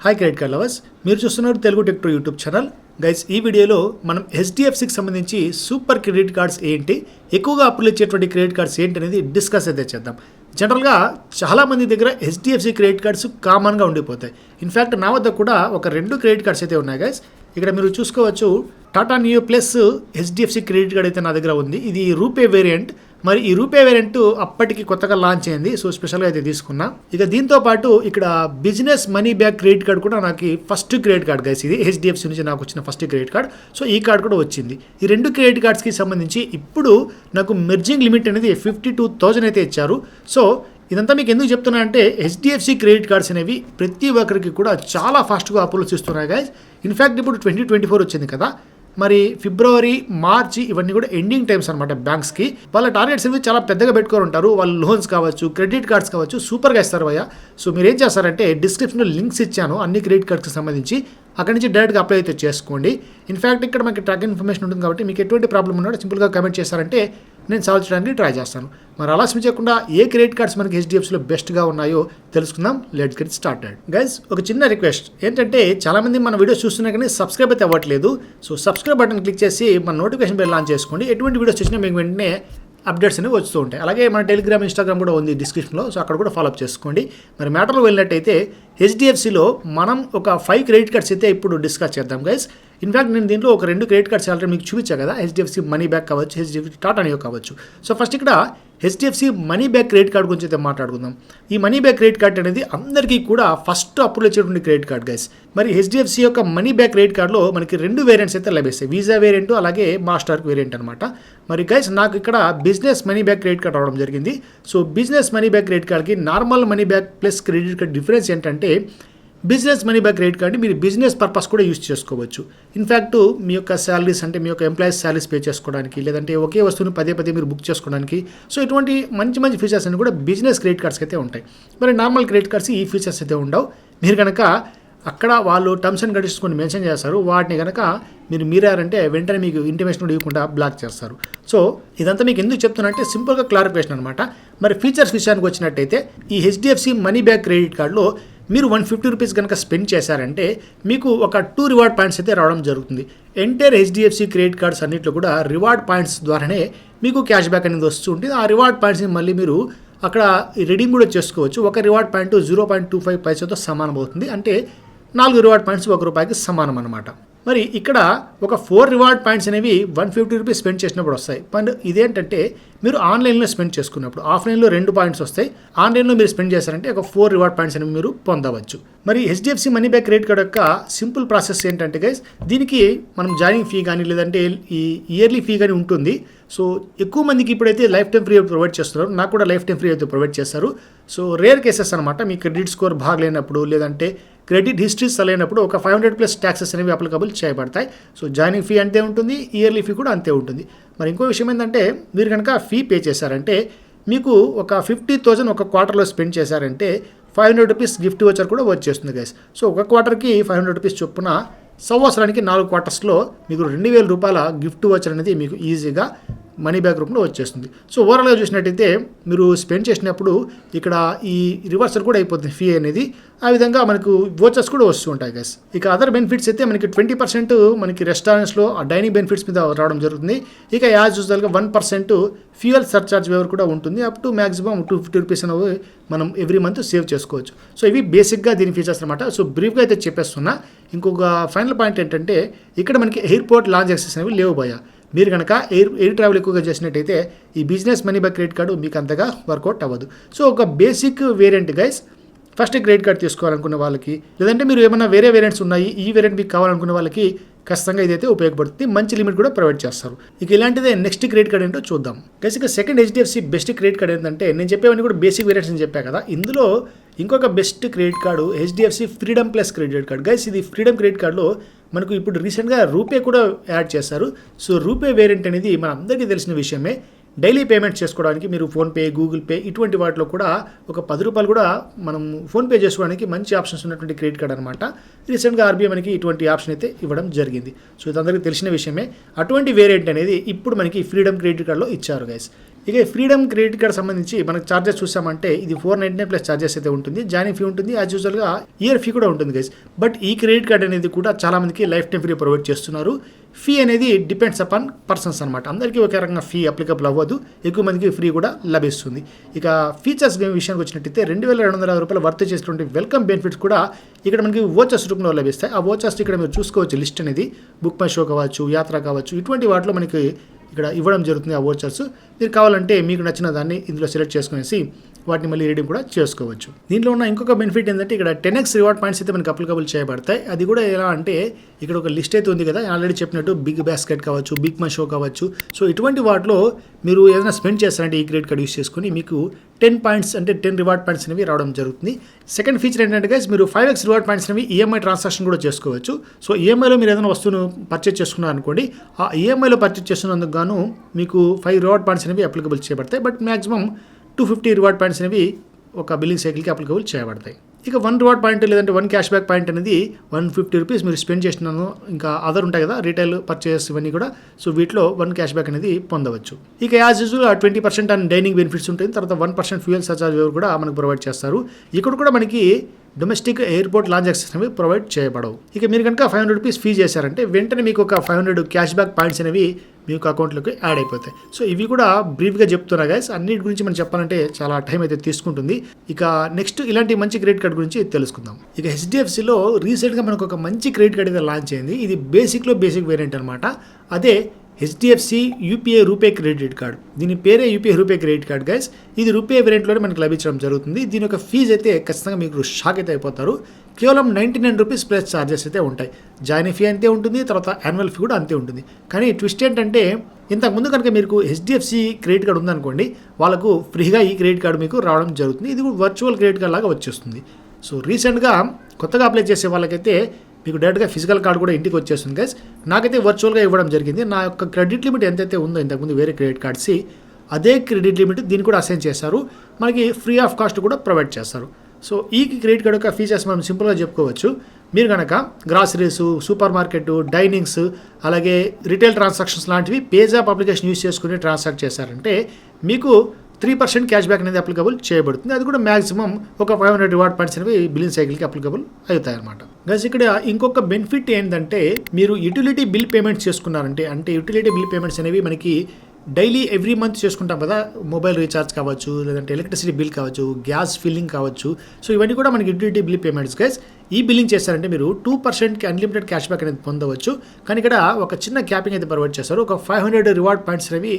Hi credit card lovers, మీరు చూస్తున్నారు Telugu tech two YouTube channel. Guys, ఈ వీడియోలో మనం హెచ్డిఎఫ్సికి సంబంధించి సూపర్ క్రెడిట్ కార్డ్స్ ఏంటి, ఎక్కువగా అప్పులు ఇచ్చేటువంటి క్రెడిట్ కార్డ్స్ ఏంటి అనేది డిస్కస్ అయితే చేద్దాం. జనరల్గా చాలామంది దగ్గర హెచ్డిఎఫ్సి క్రెడిట్ కార్డ్స్ కామన్గా ఉండిపోతాయి. ఇన్ఫ్యాక్ట్ నా వద్ద కూడా ఒక 2 క్రెడిట్ కార్డ్స్ అయితే ఉన్నాయి గైస్. ఇక్కడ మీరు చూసుకోవచ్చు, Tata Neo plus HDFC credit card అయితే నా దగ్గర ఉంది. ఇది రూపే వేరియంట్. మరి ఈ రూపే వేరియంట్ అప్పటికి కొత్తగా లాంచ్ అయింది, సో స్పెషల్గా అయితే తీసుకున్నా. ఇక దీంతో పాటు ఇక్కడ business money back credit card కూడా నాకు ఫస్ట్ క్రెడిట్ కార్డ్ గైస్. ఇది హెచ్డిఎఫ్సి నుంచి నాకు వచ్చిన ఫస్ట్ క్రెడిట్ కార్డ్. సో ఈ కార్డ్ కూడా వచ్చింది. ఈ 2 క్రెడిట్ కార్డ్స్కి సంబంధించి ఇప్పుడు నాకు మెర్జింగ్ లిమిట్ అనేది 52,000 అయితే ఇచ్చారు. సో ఇదంతా మీకు ఎందుకు చెప్తున్నా అంటే, హెచ్డిఎఫ్సి క్రెడిట్ కార్డ్స్ అనేవి ప్రతి ఒక్కరికి కూడా చాలా ఫాస్ట్గా అప్రూవల్స్ ఇస్తున్నాయి గైస్. ఇన్ఫ్యాక్ట్ ఇప్పుడు 2024 వచ్చింది కదా, మరి ఫిబ్రవరి, మార్చి ఇవన్నీ కూడా ఎండింగ్ టైమ్స్ అనమాట. బ్యాంక్స్కి వాళ్ళ టార్గెట్స్ అనేవి చాలా పెద్దగా పెట్టుకొని ఉంటారు. వాళ్ళు లోన్స్ కావచ్చు, క్రెడిట్ కార్డ్స్ కావచ్చు, సూపర్గా ఇస్తారు భయ్య. సో మీరు ఏం చేస్తారంటే, డిస్క్రిప్షన్లో లింక్స్ ఇచ్చాను అన్ని క్రెడిట్ కార్డ్స్కి సంబంధించి, అక్కడి నుంచి డైరెక్ట్గా అప్లై అయితే చేసుకోండి. ఇన్ఫ్యాక్ట్ ఇక్కడ మనకి ట్రాకింగ్ ఇన్ఫర్మేషన్ ఉంటుంది కాబట్టి మీకు ఎటువంటి ప్రాబ్లం ఉన్నాడో సింపుల్గా కమెంట్ చేస్తారంటే నేను సాల్వ్ చేయడానికి ట్రై చేస్తాను. మరి ఆలస్యం చేయకుండా ఏ క్రెడిట్ కార్డ్స్ మనకి హెచ్డిఎఫ్సిలో బెస్ట్గా ఉన్నాయో తెలుసుకుందాం. Let's get started. గైస్, ఒక చిన్న రిక్వెస్ట్ ఏంటంటే, చాలామంది మన వీడియోస్ చూస్తున్నా కానీ సబ్స్క్రైబ్ అయితే అవ్వట్లేదు. సో సబ్స్క్రైబ్ బటన్ క్లిక్ చేసి మన నోటిఫికేషన్ బెల్ ఆన్ చేసుకోండి. ఎటువంటి వీడియోస్ వచ్చినా మీకు వెంటనే అప్డేట్స్ అనేవి వస్తూ ఉంటాయి. అలాగే మన టెలిగ్రామ్, ఇన్స్టాగ్రామ్ కూడా ఉంది డిస్క్రిప్షన్లో, సో అక్కడ కూడా ఫాలోఅప్ చేసుకోండి. మరి మ్యాటర్లో వెళ్ళినట్టయితే హెచ్డిఎఫ్సిలో మనం ఒక 5 క్రెడిట్ కార్డ్స్ అయితే ఇప్పుడు డిస్కస్ చేద్దాం గైస్. ఇన్ఫ్యాక్ట్ నేను దీంట్లో ఒక 2 క్రెడిట్ కార్డ్స్ ఆల్రెడీ మీకు చూపించా కదా, హెచ్డిఎఫ్సి మనీ బ్యాక్ కావచ్చు, హెచ్డిఎఫ్సి టాటా నియో కావచ్చు. సో ఫస్ట్ ఇక్కడ HDFC money back credit card గురించి అయితే మాట్లాడుకుందాం. ఈ మనీ బ్యాక్ క్రెడిట్ కార్డ్ అనేది అందరికీ కూడా ఫస్ట్ అప్రూవల్ ఇచ్చేటువంటి క్రెడిట్ కార్డ్ గైస్. మరి హెచ్డిఎఫ్సి యొక్క మనీ బ్యాక్ క్రెడిట్ కార్డ్లో మనకి 2 వేరియంట్స్ అయితే లభిస్తాయి, వీసా వేరియంట్ అలాగే మాస్టర్ వేరియంట్ అనమాట. మరి గైస్, నాకు ఇక్కడ business money back credit card రావడం జరిగింది. So business money back credit కార్డ్కి normal money back plus credit card difference ఏంటంటే, బిజినెస్ మనీ బ్యాక్ క్రెడిట్ కార్డ్ని మీరు బిజినెస్ పర్పస్ కూడా యూస్ చేసుకోవచ్చు. ఇన్ఫ్యాక్ట్ మీ యొక్క శాలరీస్, అంటే మీ యొక్క ఎంప్లాయీస్ శాలరీస్ పే చేసుకోవడానికి, లేదంటే ఒకే వస్తువుని పదే మీరు బుక్ చేసుకోవడానికి, సో ఇటువంటి మంచి ఫీచర్స్ అన్ని కూడా బిజినెస్ క్రెడిట్ కార్డ్స్కి అయితే ఉంటాయి. మరి నార్మల్ క్రెడిట్ కార్డ్స్ ఈ ఫీచర్స్ అయితే ఉండవు. మీరు కనుక అక్కడ వాళ్ళు టర్మ్స్ అండ్ కండిషన్స్ కొన్ని మెన్షన్ చేస్తారు, వాటిని కనుక మీరు మీరారంటే వెంటనే మీకు ఇంటిమేషన్ కూడా ఇవ్వకుండా బ్లాక్ చేస్తారు. సో ఇదంతా మీకు ఎందుకు చెప్తున్నా అంటే, సింపుల్గా క్లారిఫికేషన్ అనమాట. మరి ఫీచర్స్ విషయానికి వచ్చినట్టయితే, ఈ హెచ్డిఎఫ్సి మనీ బ్యాక్ క్రెడిట్ కార్డులో మీరు 150 రూపీస్ కనుక స్పెండ్ చేశారంటే మీకు ఒక 2 రివార్డ్ పాయింట్స్ అయితే రావడం జరుగుతుంది. ఎంటైర్ హెచ్డిఎఫ్సి క్రెడిట్ కార్డ్స్ అన్నింటిలో కూడా రివార్డ్ పాయింట్స్ ద్వారానే మీకు క్యాష్ బ్యాక్ అనేది వస్తూ ఉంటుంది. ఆ రివార్డ్ పాయింట్స్ని మళ్ళీ మీరు అక్కడ రిడీమ్ కూడా చేసుకోవచ్చు. ఒక రివార్డ్ పాయింట్ 0.25 పైసతో సమానం అవుతుంది. అంటే 4 రివార్డ్ పాయింట్స్ ₹1కి సమానం అనమాట. మరి ఇక్కడ ఒక 4 రివార్డ్ పాయింట్స్ అనేవి 150 రూపీస్ స్పెండ్ చేసినప్పుడు వస్తాయి. అండ్ ఇదేంటంటే, మీరు ఆన్లైన్లో స్పెండ్ చేసుకున్నప్పుడు ఆఫ్లైన్లో 2 పాయింట్స్ వస్తాయి. ఆన్లైన్లో మీరు స్పెండ్ చేశారంటే ఒక 4 రివార్డ్ పాయింట్స్ అనేవి మీరు పొందవచ్చు. మరి HDFC money back credit card యొక్క సింపుల్ ప్రాసెస్ ఏంటంటే గైస్, దీనికి మనం జాయినింగ్ ఫీ కానీ లేదంటే ఈ ఇయర్లీ ఫీ కానీ ఉంటుంది. సో ఎక్కువ మందికి ఇప్పుడైతే లైఫ్ టైం ఫ్రీ ప్రొవైడ్ చేస్తున్నారు. నాకు కూడా లైఫ్ టైం ఫ్రీ అయితే ప్రొవైడ్ చేస్తారు. సో రేర్ కేసెస్ అనమాట, మీ క్రెడిట్ స్కోర్ బాగలేనప్పుడు లేదంటే క్రెడిట్ హిస్టరీస్ లేనప్పుడు ఒక 500+ ట్యాక్సెస్ అనేవి అప్లికబుల్ చేయబడతాయి. సో జాయినింగ్ ఫీ అంతే ఉంటుంది, ఇయర్లీ ఫీ కూడా అంతే ఉంటుంది. మరి ఇంకో విషయం ఏంటంటే, మీరు కనుక ఫీ పే చేశారంటే మీకు ఒక 50,000 ఒక క్వార్టర్లో స్పెండ్ చేశారంటే 500 రూపీస్ గిఫ్ట్ వచ్చర్ కూడా వచ్చేస్తుంది గైస్. సో ఒక క్వార్టర్కి 500 రూపీస్ చొప్పున సంవత్సరానికి 4 క్వార్టర్స్లో మీకు 2,000 రూపాయల గిఫ్ట్ వచ్చర్ అనేది మీకు ఈజీగా మనీ బ్యాక్ రూపంలో వచ్చేస్తుంది. సో ఓవరాల్గా చూసినట్టయితే మీరు స్పెండ్ చేసినప్పుడు ఇక్కడ ఈ రివర్సల్ కూడా అయిపోతుంది ఫీ అనేది. ఆ విధంగా మనకు వోచర్స్ కూడా వస్తూ ఉంటాయి గైస్. ఇక అదర్ బెనిఫిట్స్ అయితే మనకి 20% మనకి రెస్టారెంట్స్లో డైనింగ్ బెనిఫిట్స్ మీద రావడం జరుగుతుంది. ఇక యాజ్ యూజువల్గా 1% ఫ్యూయల్ సర్చార్జ్ వేవర్ కూడా ఉంటుంది. అప్ టు మ్యాక్సిమం 250 రూపీస్ అనేవి మనం ఎవ్రీ మంత్ సేవ్ చేసుకోవచ్చు. సో ఇవి బేసిక్గా దీని ఫీచర్స్ అనమాట. సో బ్రీఫ్గా అయితే చెప్పేస్తున్నా. ఇంకొక ఫైనల్ పాయింట్ ఏంటంటే, ఇక్కడ మనకి ఎయిర్పోర్ట్ లాంచ్ యాక్సెస్ అనేవి లేవు భయ్యా. మీరు కనుక ఎయిర్ ట్రావెల్ ఎక్కువగా చేసినట్టయితే ఈ business money back credit card మీకు అంతగా వర్కౌట్ అవ్వదు. సో ఒక basic variant guys, first credit card తీసుకోవాలనుకున్న వాళ్ళకి, లేదంటే మీరు ఏమైనా వేరే వేరియంట్స్ ఉన్నాయి, ఈ వేరియంట్ మీకు కావాలనుకున్న వాళ్ళకి ఖచ్చితంగా ఇదైతే ఉపయోగపడుతుంది. మంచి లిమిట్ కూడా ప్రొవైడ్ చేస్తారు. ఇక ఇలాంటిదే నెక్స్ట్ క్రెడిట్ కార్డ్ ఏంటో చూద్దాం. బేసిక్గా second HDFC best credit card ఏంటంటే, నేను చెప్పేవన్నీ కూడా బేసిక్ వేరియంట్స్ అని చెప్పా కదా, ఇందులో ఇంకొక best credit card HDFC freedom plus credit card guys. ఇది ఫ్రీడమ్ క్రెడిట్ కార్డులో మనకు ఇప్పుడు రీసెంట్గా రూపే కూడా యాడ్ చేశారు. సో రూపే వేరియంట్ అనేది మన అందరికీ తెలిసిన విషయమే. డైలీ పేమెంట్స్ చేసుకోవడానికి మీరు ఫోన్పే, గూగుల్ పే ఇటువంటి వాటిలో కూడా ఒక ₹10 కూడా మనం ఫోన్పే చేసుకోవడానికి మంచి ఆప్షన్స్ ఉన్నటువంటి క్రెడిట్ కార్డ్ అనమాట. రీసెంట్గా ఆర్బీఐ మనకి ఇటువంటి ఆప్షన్ అయితే ఇవ్వడం జరిగింది. సో ఇది అందరికీ తెలిసిన విషయమే. అటువంటి వేరియంట్ అనేది ఇప్పుడు మనకి ఫ్రీడమ్ క్రెడిట్ కార్డ్లో ఇచ్చారు గైస్. ఇక ఫ్రీడమ్ క్రెడిట్ కార్డ్ సంబంధించి మనకు చార్జెస్ చూసామంటే ఇది 499 ప్లస్ చార్జెస్ అయితే ఉంటుంది, జాయినింగ్ ఫీ ఉంటుంది, యాజ్ యూజువల్గా ఇయర్ ఫీ కూడా ఉంటుంది గైస్. బట్ ఈ క్రెడిట్ కార్డ్ అనేది కూడా చాలా మందికి లైఫ్ టైం ఫ్రీ ప్రొవైడ్ చేస్తున్నారు. ఫీ అనేది డిపెండ్స్ అపాన్ పర్సన్స్ అనమాట, అందరికీ ఒకే రకంగా ఫీ అప్లికబుల్ అవ్వదు, ఎక్కువ మందికి ఫ్రీ కూడా లభిస్తుంది. ఇక ఫీచర్స్ విషయానికి వచ్చినట్టయితే 2250 రూపాయలు వర్త్ చేసినటువంటి వెల్కమ్ బెనిఫిట్స్ కూడా ఇక్కడ మనకి వోచర్స్ రూపంలో లభిస్తాయి. ఆ వోచర్స్ ఇక్కడ మీరు చూసుకోవచ్చు, లిస్ట్ అనేది బుక్ మై షో కావచ్చు, యాత్ర కావచ్చు, ఇటువంటి వాటిలో మనకి ఇక్కడ ఇవ్వడం జరుగుతుంది. ఆ వోచర్స్ మీరు కావాలంటే మీకు నచ్చిన దాన్ని ఇందులో సెలెక్ట్ చేసుకునేసి వాటిని మళ్ళీ రీడింగ్ కూడా చేసుకోవచ్చు. దీంట్లో ఉన్న ఇంకొక బెనిఫిట్ ఏంటంటే ఇక్కడ 10x రివార్డ్ పాయింట్స్ అయితే మనకి అప్లికబుల్ చేయబడతాయి. అది కూడా ఎలా అంటే ఇక్కడ ఒక లిస్ట్ అయితే ఉంది కదా, ఆల్రెడీ చెప్పినట్టు బిగ్ బాస్కెట్ కావచ్చు, బిగ్ మై షో కావచ్చు. సో ఇటువంటి వాటిలో మీరు ఏదైనా స్పెండ్ చేస్తారంటే ఈ క్రెడిట్ కార్డ్ యూస్ చేసుకుని మీకు 10 పాయింట్స్ అంటే 10 రివార్డ్ పాయింట్స్ అనేవి రావడం జరుగుతుంది. సెకండ్ ఫీచర్ ఏంటంటే గైస్ మీరు 5x రివార్డ్ పాయింట్స్ అనేవి ఈఎంఐ ట్రాన్సాక్షన్ కూడా చేసుకోవచ్చు. సో ఈఎంఐలో మీరు ఏదైనా వస్తువును పర్చేజ్ చేసుకున్నారు అనుకోండి, ఆ ఈఎంఐలో పర్చేజ్ చేస్తున్నందుకు గాను మీకు 5 రివార్డ్ పాయింట్స్ అనేవి అప్లికబుల్ చేయబడతాయి. బట్ మ్యాక్సిమం 250 రివార్డ్ పాయింట్స్ అనేవి ఒక బిల్లింగ్ సైకిల్కి అప్లికబుల్ చేయబడతాయి. ఇక 1 రివార్డ్ పాయింట్ లేదంటే 1 క్యాష్ బ్యాక్ పాయింట్ అనేది 150 రూపీస్ మీరు స్పెండ్ చేసినాను, ఇంకా అదర్ ఉంటాయి కదా రీటైల్ పర్చేస్ ఇవన్నీ కూడా, సో వీటిలో 1 క్యాష్ బ్యాక్ అనేది పొందవచ్చు. ఇక as usual 20% on dining benefits ఉంటుంది, తర్వాత 1% ఫ్యూయల్ సర్చార్జ్ కూడా మనకు ప్రొవైడ్ చేస్తారు. ఇక్కడ కూడా మనకి డొమెస్టిక్ ఎయిర్పోర్ట్ లాంచ్ యాక్సెస్ అనేవి ప్రొవైడ్ చేయబడవు. ఇక మీరు కనుక 500 రూపీస్ ఫీ చేశారంటే వెంటనే మీకు ఒక 500 క్యాష్ బ్యాక్ పాయింట్స్ అనేవి మీకు అకౌంట్లోకి యాడ్ అయిపోతాయి. సో ఇవి కూడా బ్రీఫ్గా చెప్తున్నా గైస్, అన్నిటి గురించి మనం చెప్పాలంటే చాలా టైం అయితే తీసుకుంటుంది. ఇక నెక్స్ట్ ఇలాంటి మంచి క్రెడిట్ కార్డ్ గురించి తెలుసుకుందాం. ఇక హెచ్డిఎఫ్సిలో రీసెంట్గా మనకు ఒక మంచి క్రెడిట్ కార్డ్ అయితే లాంచ్ అయింది. ఇది బేసిక్లో బేసిక్ వేరియంట్ అనమాట. అదే HDFC UPI RuPay credit card. దీని పేరే UPI RuPay credit card guys. ఇది రూపే వేరియంట్లోనే మనకు లభించడం జరుగుతుంది. దీని యొక్క ఫీజు అయితే ఖచ్చితంగా మీకు షాక్ అయితే అయిపోతారు. కేవలం 99 రూపీస్ ప్లస్ ఛార్జెస్ అయితే ఉంటాయి. జాయినింగ్ ఫీ అంతే ఉంటుంది, తర్వాత యాన్యువల్ ఫీ కూడా అంతే ఉంటుంది. కానీ ట్విస్ట్ ఏంటంటే ఇంతకుముందు కనుక మీకు హెచ్డిఎఫ్సి క్రెడిట్ కార్డ్ ఉందనుకోండి, వాళ్ళకు ఫ్రీగా ఈ క్రెడిట్ కార్డు మీకు రావడం జరుగుతుంది. ఇది కూడా వర్చువల్ క్రెడిట్ కార్డ్ లాగా వచ్చేస్తుంది. సో రీసెంట్గా కొత్తగా అప్లై చేసే వాళ్ళకైతే మీకు డైరెక్ట్గా ఫిజికల్ కార్డు కూడా ఇంటికి వచ్చేస్తుంది గైస్. నాకైతే వర్చువల్గా ఇవ్వడం జరిగింది. నా యొక్క క్రెడిట్ లిమిట్ ఎంతైతే ఉందో ఇంతకుముందు వేరే క్రెడిట్ కార్డ్స్, అదే క్రెడిట్ లిమిట్ దీన్ని కూడా అసైన్ చేస్తారు. మనకి ఫ్రీ ఆఫ్ కాస్ట్ కూడా ప్రొవైడ్ చేస్తారు. సో ఈ క్రెడిట్ కార్డ్ యొక్క ఫీచర్స్ మనం సింపుల్గా చెప్పుకోవచ్చు. మీరు కనుక గ్రాసరీస్, సూపర్ మార్కెట్, డైనింగ్స్, అలాగే రిటైల్ ట్రాన్సాక్షన్స్ లాంటివి పేజాప్ అప్లికేషన్ యూస్ చేసుకుని ట్రాన్సాక్ట్ చేశారంటే మీకు 3% క్యాష్ బ్యాక్ అనేది అప్లికబుల్ చేయబడుతుంది. అది కూడా మ్యాక్సిమం ఒక 500 రివార్డ్ పాయింట్స్ అనేవి బిల్లింగ్ సైకిల్కి అప్లికబుల్ అవుతాయి అనమాట. గైస్ ఇక్కడ ఇంకొక బెనిఫిట్ ఏంటంటే మీరు యూటిలిటీ బిల్ పేమెంట్స్ చేసుకున్నారంటే, అంటే యూటిలిటీ బిల్ పేమెంట్స్ అనేవి మనకి డైలీ ఎవ్రీ మంత్ చేసుకుంటాం కదా, మొబైల్ రీఛార్జ్ కావచ్చు, లేదంటే ఎలక్ట్రిసిటీ బిల్ కావచ్చు, గ్యాస్ ఫిల్లింగ్ కావచ్చు. సో ఇవన్నీ కూడా మనకి యూటిలిటీ బిల్ పేమెంట్స్ గైస్. ఈ బిల్లింగ్ చేస్తారంటే మీరు 2% అన్లిమిటెడ్ క్యాష్ బ్యాక్ అనేది పొందవచ్చు. కానీ ఇక్కడ ఒక చిన్న క్యాపింగ్ అయితే ప్రొవైడ్ చేస్తారు. ఒక 500 రివార్డ్ పాయింట్స్ అనేవి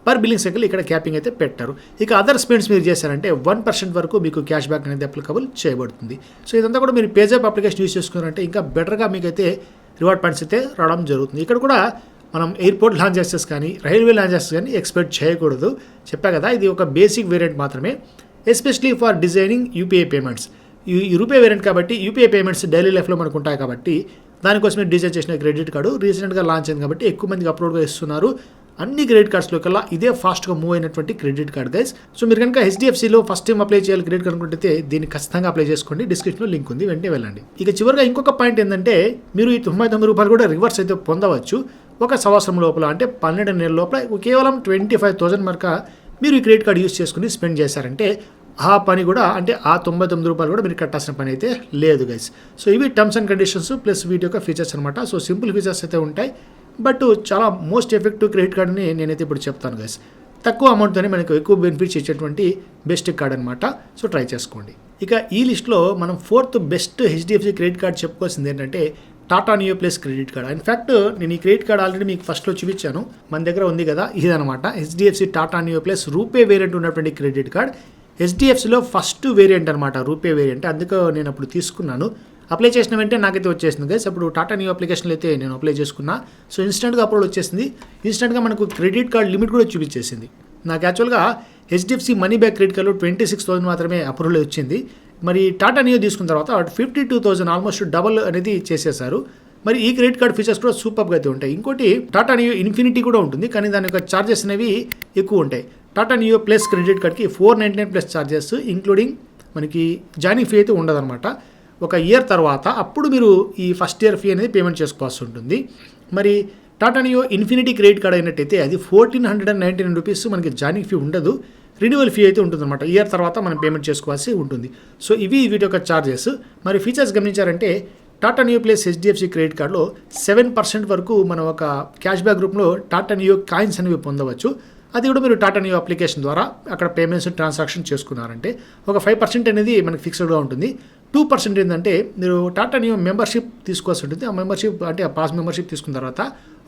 పర్ బిల్లింగ్ సైకిల్ ఇక్కడ క్యాపింగ్ అయితే పెట్టారు. ఇక అదర్ స్పెండ్స్ మీరు చేశారంటే 1% వరకు మీకు క్యాష్ బ్యాక్ అనేది అప్లికబుల్ చేయబడుతుంది. సో ఇదంతా కూడా మీరు పేజాప్ అప్లికేషన్ యూస్ చేసుకున్నారంటే ఇంకా బెటర్గా మీకైతే రివార్డ్ పాయింట్స్ అయితే రావడం జరుగుతుంది. ఇక్కడ కూడా మనం ఎయిర్పోర్ట్ లాంచ్ యాక్సెస్ కానీ రైల్వే లాంచ్ యాక్సెస్ కానీ ఎక్స్పెక్ట్ చేయకూడదు. చెప్పా కదా, ఇది ఒక బేసిక్ వేరియంట్ మాత్రమే, especially for designing UPI payments. ఈ రూపే వేరియంట్ కాబట్టి యూపీఐ పేమెంట్స్ డైలీ లైఫ్లో మనకు ఉంటాయి కాబట్టి దానికోసమే డిజైన్ చేసిన క్రెడిట్ కార్డు రీసెంట్గా లాంచ్ అయింది కాబట్టి ఎక్కువ మందికి అప్లోడ్గా ఇస్తున్నారు. అన్ని క్రెడిట్ కార్డ్స్లో కల్లా ఇదే ఫాస్ట్గా మూవ్ అయినటువంటి క్రెడిట్ కార్డ్ గైస్. సో మీరు కనుక హెచ్డిఎఫ్సిలో ఫస్ట్ టైం అప్లై చేయాలి క్రెడిట్ కార్డ్ అనుకుంటే దీన్ని ఖచ్చితంగా అప్లై చేసుకోండి. డిస్క్రిప్షన్లో లింక్ ఉంది, వెంటనే వెళ్ళండి. ఇక చివరిగా ఇంకొక పాయింట్ ఏంటంటే మీరు ఈ 99 రూపాయలు కూడా రివర్స్ అయితే పొందవచ్చు. ఒక సంవత్సరం లోపల అంటే 12 నెలల లోపల కేవలం 25,000 వరకు మీరు ఈ క్రెడిట్ కార్డ్ యూస్ చేసుకుని స్పెండ్ చేశారంటే ఆ పని కూడా అంటే ఆ 99 రూపాయలు కూడా మీరు కట్టాల్సిన పని అయితే లేదు గైస్. సో ఇవి టర్మ్స్ అండ్ కండిషన్స్ ప్లస్ వీటి యొక్క ఫీచర్స్ అనమాట. సో సింపుల్ ఫీచర్స్ అయితే ఉంటాయి, బట్ చాలా మోస్ట్ ఎఫెక్టివ్ క్రెడిట్ కార్డ్ని నేనైతే ఇప్పుడు చెప్తాను గైస్. తక్కువ అమౌంట్తోనే మనకు ఎక్కువ బెనిఫిట్స్ ఇచ్చేటువంటి బెస్ట్ కార్డ్ అనమాట. సో ట్రై చేసుకోండి. ఇక ఈ లిస్ట్లో మనం 4th best HDFC credit card చెప్పుకోవాల్సింది ఏంటంటే Tata Neo plus credit card. In fact నేను ఈ క్రెడిట్ కార్డ్ ఆల్రెడీ మీకు ఫస్ట్లో చూపించాను, మన దగ్గర ఉంది కదా, ఇదనమాట HDFC Tata Neo plus RuPay variant ఉన్నటువంటి క్రెడిట్ కార్డ్. హెచ్డిఎఫ్సిలో ఫస్ట్ వేరియంట్ అనమాట రూపే వేరియంట్, అందుకే నేను అప్పుడు తీసుకున్నాను. అప్లై చేసిన వెంటనే నాకైతే వచ్చేసింది గైస్. అప్పుడు టాటా నియో అప్లికేషన్లో అయితే నేను అప్లై చేసుకున్నా. సో ఇన్స్టెంట్గా అప్లోడ్ వచ్చేసింది. ఇన్స్టెంట్గా మనకు క్రెడిట్ కార్డ్ లిమిట్ కూడా చూపించేసింది. నాకు యాక్చువల్గా హెచ్డిఎఫ్సి మనీ బ్యాక్ క్రెడిట్ కార్డులో 26,000 మాత్రమే అప్రూవల్ వచ్చింది. మరి టాటా నియో తీసుకున్న తర్వాత 52,000 ఆల్మోస్ట్ డబల్ అనేది చేసేసారు. మరి ఈ క్రెడిట్ కార్డ్ ఫీచర్స్ కూడా సూపర్గా అయితే ఉంటాయి. ఇంకోటి టాటా నియో ఇన్ఫినిటీ కూడా ఉంటుంది, కానీ దాని యొక్క ఛార్జెస్ అనేవి ఎక్కువ ఉంటాయి. టాటా నియో ప్లస్ క్రెడిట్ కార్డ్కి 499 ప్లస్ ఛార్జెస్ ఇంక్లూడింగ్ మనకి జాయినింగ్ ఫీ అయితే ఉండదన్నమాట. ఒక ఇయర్ తర్వాత అప్పుడు మీరు ఈ ఫస్ట్ ఇయర్ ఫీ అనేది పేమెంట్ చేసుకోవాల్సి ఉంటుంది. మరి Tata neo infinity credit card అయినట్టయితే అది 1499 రూపీస్ మనకి జాయినింగ్ ఫీ ఉండదు, రెన్యువల్ ఫీ అయితే ఉంటుందన్నమాట. ఇయర్ తర్వాత మనం పేమెంట్ చేసుకోవాల్సి ఉంటుంది. సో ఇవి వీటి యొక్క ఛార్జెస్. మరి ఫీచర్స్ గమనించారంటే Tata Neo plus HDFC credit కార్డులో 7% వరకు మనం ఒక క్యాష్ బ్యాక్ రూపంలో టాటా నియో కాయిన్స్ అనేవి పొందవచ్చు. అది కూడా మీరు టాటా నియో అప్లికేషన్ ద్వారా అక్కడ పేమెంట్స్ ట్రాన్సాక్షన్ చేసుకున్నారంటే ఒక 5% అనేది మనకి ఫిక్స్డ్గా ఉంటుంది. 2% ఏంటంటే మీరు టాటా నియో మెంబర్షిప్ తీసుకోవాల్సి ఉంటుంది. ఆ మెంబర్షిప్ అంటే ఆ పాస్ మెంబర్షిప్ తీసుకున్న తర్వాత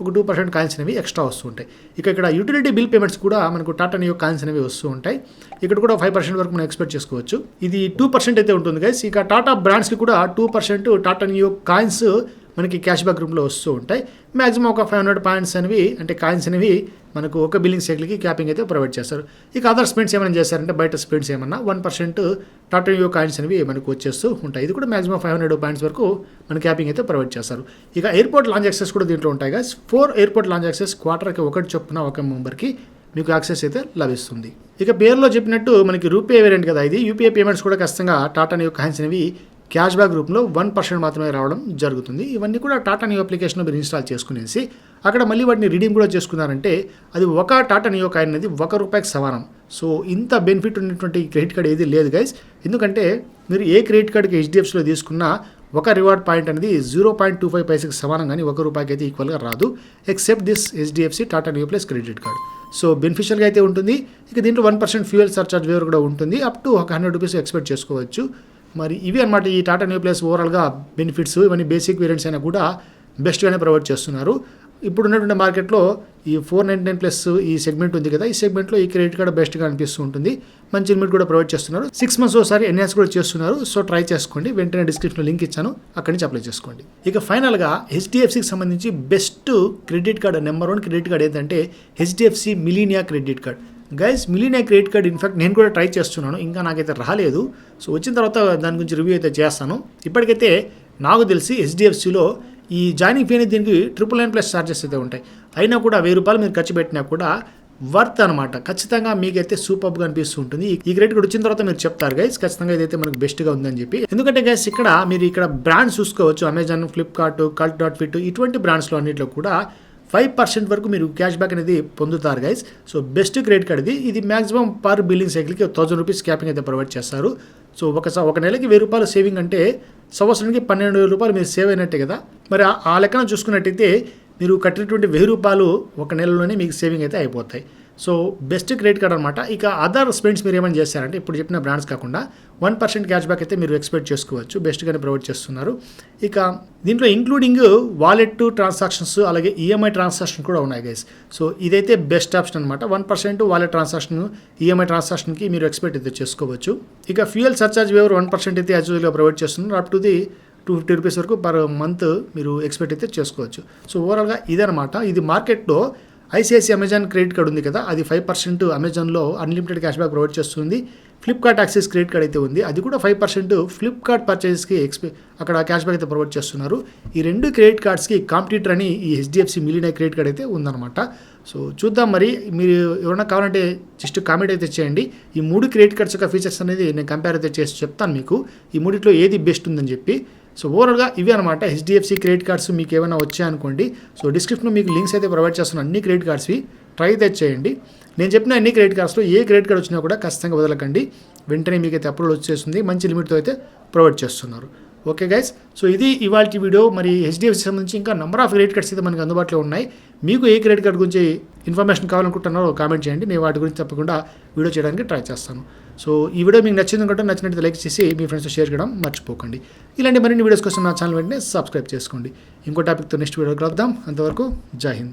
ఒక 2% కాయిన్స్ అనేవి ఎక్స్ట్రా వస్తూ ఉంటాయి. ఇక్కడ యూటిలిటీ బిల్ పేమెంట్స్ కూడా మనకు టాటా నియో కాయిన్స్ అనేవి వస్తూ ఉంటాయి. ఇక్కడ కూడా 5% వరకు మనం ఎక్స్పెక్ట్ చేసుకోవచ్చు. ఇది 2% అయితే ఉంటుంది గైస్. ఇక టాటా బ్రాండ్స్కి కూడా 2% టాటా నియో కాయిన్స్ మనకి క్యాష్ బ్యాక్ రూపంలో వస్తూ ఉంటాయి. మ్యాక్సిమం ఒక 500 పాయింట్స్ అనేవి అంటే కాయిన్స్ అనేవి మనకు ఒక బిల్లింగ్ సైకిల్కి క్యాపింగ్ అయితే ప్రొవైడ్ చేస్తారు. ఇక అదర్ స్పెండ్స్ ఏమైనా చేస్తారంటే బయట స్పెండ్స్ ఏమన్నా 1% టాటా నియో కాయిన్స్ అనేవి మనకు వచ్చేస్తూ ఉంటాయి. ఇది కూడా మ్యాక్సిమం 500 పాయింట్స్ వరకు మన క్యాపింగ్ అయితే ప్రొవైడ్ చేస్తారు. ఇక ఎయిర్పోర్ట్ లాంచ్ యాక్సెస్ కూడా దీంట్లో ఉంటాయి గైస్. 4 ఎయిర్పోర్ట్ లాంచ్ యాక్సెస్ క్వార్టర్కి ఒకటి చొప్పున ఒక మెంబర్కి మీకు యాక్సెస్ అయితే లభిస్తుంది. ఇక పేరులో చెప్పినట్టు మనకి రూపే వేరియంట్ కదా ఇది. యూపీఐ పేమెంట్స్ కూడా ఖచ్చితంగా టాటా నియో కాయిన్స్ అనేవి క్యాష్ బ్యాక్ రూపంలో 1% మాత్రమే రావడం జరుగుతుంది. ఇవన్నీ కూడా టాటా నియో అప్లికేషన్లో మీరు ఇన్స్టాల్ చేసుకునేసి అక్కడ మళ్ళీ వాటిని రిడీమ్ కూడా చేసుకున్నారంటే అది ఒక టాటా నియో కాయిన్ అనేది ₹1 సమానం. సో ఇంత బెనిఫిట్ ఉన్నటువంటి క్రెడిట్ కార్డ్ ఏది లేదు గైస్. ఎందుకంటే మీరు ఏ క్రెడిట్ కార్డ్కి హెచ్డిఎఫ్సిలో తీసుకున్నా ఒక రివార్డ్ పాయింట్ అనేది 0.25 పైసకి సమానం, కానీ ₹1 అయితే ఈక్వల్గా రాదు except this HDFC Tata Neo plus credit card. So బెనిఫిషియల్గా అయితే ఉంటుంది. ఇక దీంట్లో 1% ఫ్యూయల్ సర్చార్జ్ వేవర్ కూడా ఉంటుంది. అప్ టు ఒక ₹100 ఎక్స్పెక్ట్ చేసుకోవచ్చు. మరి ఇవి అనమాట ఈ టాటా నియో ప్లస్ ఓవరాల్గా బెనిఫిట్స్. ఇవన్నీ బేసిక్ వేరియంట్స్ అయినా కూడా బెస్ట్గానే ప్రొవైడ్ చేస్తున్నారు. ఇప్పుడు ఉన్నటువంటి మార్కెట్లో ఈ 499 ప్లస్ ఈ సెగ్మెంట్ ఉంది కదా, ఈ సెగ్మెంట్లో ఈ క్రెడిట్ కార్డ్ బెస్ట్గా అనిపిస్తూ ఉంటుంది. మంచి లిమిట్ కూడా ప్రొవైడ్ చేస్తున్నారు. 6 months ఒకసారి ఎన్హాన్స్ కూడా చేస్తున్నారు. సో ట్రై చేసుకోండి. వెంటనే డిస్క్రిప్షన్లో లింక్ ఇచ్చాను, అక్కడి నుంచి అప్లై చేసుకోండి. ఇక ఫైనల్గా హెచ్డిఎఫ్సికి సంబంధించి best credit card number 1 credit card ఏంటంటే HDFC Millennia credit card. Guys Millennia credit card in fact నేను కూడా ట్రై చేస్తున్నాను, ఇంకా నాకైతే రాలేదు. సో వచ్చిన తర్వాత దాని గురించి రివ్యూ అయితే చేస్తాను. ఇప్పటికైతే నాకు తెలిసి హెచ్డిఎఫ్సిలో ఈ జాయినింగ్ ఫీ అనేది దీనికి 999+ ఛార్జెస్ అయితే ఉంటాయి. అయినా కూడా ₹1000 మీరు ఖర్చు పెట్టినా కూడా వర్త్ అనమాట. ఖచ్చితంగా మీకైతే సూపర్గా అనిపిస్తూ ఉంటుంది. ఈ క్రెడిట్ కార్డ్ వచ్చిన తర్వాత మీరు చెప్తారు గైస్ ఖచ్చితంగా ఇదైతే మనకు బెస్ట్గా ఉందని చెప్పి. ఎందుకంటే గైస్ ఇక్కడ బ్రాండ్స్ చూసుకోవచ్చు. అమెజాన్, ఫ్లిప్కార్ట్, cult.fit ఇటువంటి బ్రాండ్స్లో అన్నింటిలో కూడా 5% వరకు మీరు క్యాష్ బ్యాక్ అనేది పొందుతారు guys. So best credit card ఇది మ్యాక్సిమం పర్ బిల్లింగ్ సైకిల్కి ₹1000 క్యాపింగ్ అయితే ప్రొవైడ్ చేస్తారు. సో ఒక నెలకి ₹1000 సేవింగ్ అంటే సంవత్సరానికి ₹12,000 మీరు సేవ్ అయినట్టే కదా. మరి ఆ లెక్కన చూసుకున్నట్టయితే మీరు కట్టినటువంటి ₹1000 ఒక నెలలోనే మీకు సేవింగ్ అయితే అయిపోతాయి. సో బెస్ట్ క్రెడిట్ కార్డ్ అనమాట. ఇక అదర్ స్పెండ్స్ మీరు ఏమైనా చేస్తారంటే ఇప్పుడు చెప్పిన బ్రాండ్స్ కాకుండా 1% క్యాష్ బ్యాక్ అయితే మీరు ఎక్స్పెక్ట్ చేసుకోవచ్చు. బెస్ట్గానే ప్రొవైడ్ చేస్తున్నారు. ఇక దీంట్లో ఇంక్లూడింగ్ వాలెట్ ట్రాన్సాక్షన్స్ అలాగే ఈఎంఐ ట్రాన్సాక్షన్ కూడా ఉన్నాయి గైస్. సో ఇదైతే బెస్ట్ ఆప్షన్ అనమాట. 1% వాలెట్ ట్రాన్సాక్షన్, ఈఎంఐ ట్రాన్సాక్షన్కి మీరు ఎక్స్పెక్ట్ అయితే చేసుకోవచ్చు. ఇక ఫ్యూయల్ సర్చార్జ్ వేవర్ 1% అయితే యాజువల్గా ప్రొవైడ్ చేస్తున్నారు. అప్ టు ది ₹250 వరకు పర్ మంత్ మీరు ఎక్స్పెక్ట్ అయితే చేసుకోవచ్చు. సో ఓవరాల్గా ఇదనమాట. ఇది మార్కెట్లో ఐసిఐసి అమెజాన్ క్రెడిట్ కార్డ్ ఉంది కదా, అది 5% అమెజాన్లో అన్లిమిటెడ్ క్యాష్ బ్యాక్ ప్రొవైడ్ చేస్తుంది. ఫ్లిప్కార్ట్ యాక్సిస్ క్రెడిట్ కార్డ్ అయితే ఉంది, అది కూడా 5% ఫ్లిప్కార్ట్ పర్చేస్కి అక్కడ క్యాష్ బ్యాక్ అయితే ప్రొవైడ్ చేస్తున్నారు. ఈ 2 క్రెడిట్ కార్డ్స్కి కాంపిటీటర్ అని ఈ హెచ్డిఎఫ్సి మిలీనియా క్రెడిట్ కార్డ్ అయితే ఉందన్నమాట. సో చూద్దాం. మరి మీరు ఎవరైనా కావాలంటే జస్ట్ కామెంట్ అయితే చేయండి. ఈ 3 క్రెడిట్ కార్డ్స్ యొక్క ఫీచర్స్ అనేది నేను కంపేర్ అయితే చేసి చెప్తాను మీకు, ఈ మూడిట్లో ఏది బెస్ట్ ఉందని చెప్పి. సో ఓవరాల్గా ఇవి అనమాట హెచ్డిఎఫ్సి క్రెడిట్ కార్డ్స్. మీకు ఏమైనా వచ్చాయనుకోండి, సో డిస్క్రిప్షన్లో మీకు లింక్స్ అయితే ప్రొవైడ్ చేస్తున్నాను అన్ని క్రెడిట్ కార్డ్స్వి. ట్రై అయితే చేయండి. నేను చెప్పిన అన్ని క్రెడిట్ కార్డ్స్లో ఏ క్రెడిట్ కార్డ్ వచ్చినా కూడా ఖచ్చితంగా వదలకండి. వెంటనే మీకైతే అప్రూవల్ వచ్చేస్తుంది. మంచి లిమిట్తో అయితే ప్రొవైడ్ చేస్తున్నారు. ఓకే గైస్, సో ఇది ఇవాళ వీడియో. మరి హెచ్డిఎఫ్సి సంబంధించి ఇంకా నెంబర్ ఆఫ్ క్రెడిట్ కార్డ్స్ అయితే మనకి అందుబాటులో ఉన్నాయి. మీకు ఏ క్రెడిట్ కార్డ్ గురించి ఇన్ఫర్మేషన్ కావాలనుకుంటున్నారో కామెంట్ చేయండి. నేను వాటి గురించి తప్పకుండా వీడియో చేయడానికి ట్రై చేస్తాను. సో ఈ వీడియో మీకు నచ్చింది అనుకుంటే నచ్చినట్టు లైక్ చేసి మీ ఫ్రెండ్స్తో షేర్ చేయడం మర్చిపోకండి. ఇలాంటి మరిన్ని వీడియోస్ కోసం నా ఛానల్ వెంటనే సబ్స్క్రైబ్ చేసుకోండి. ఇంకో టాపిక్తో నెక్స్ట్ వీడియో కలుద్దాం. అంతవరకు జై హింద్.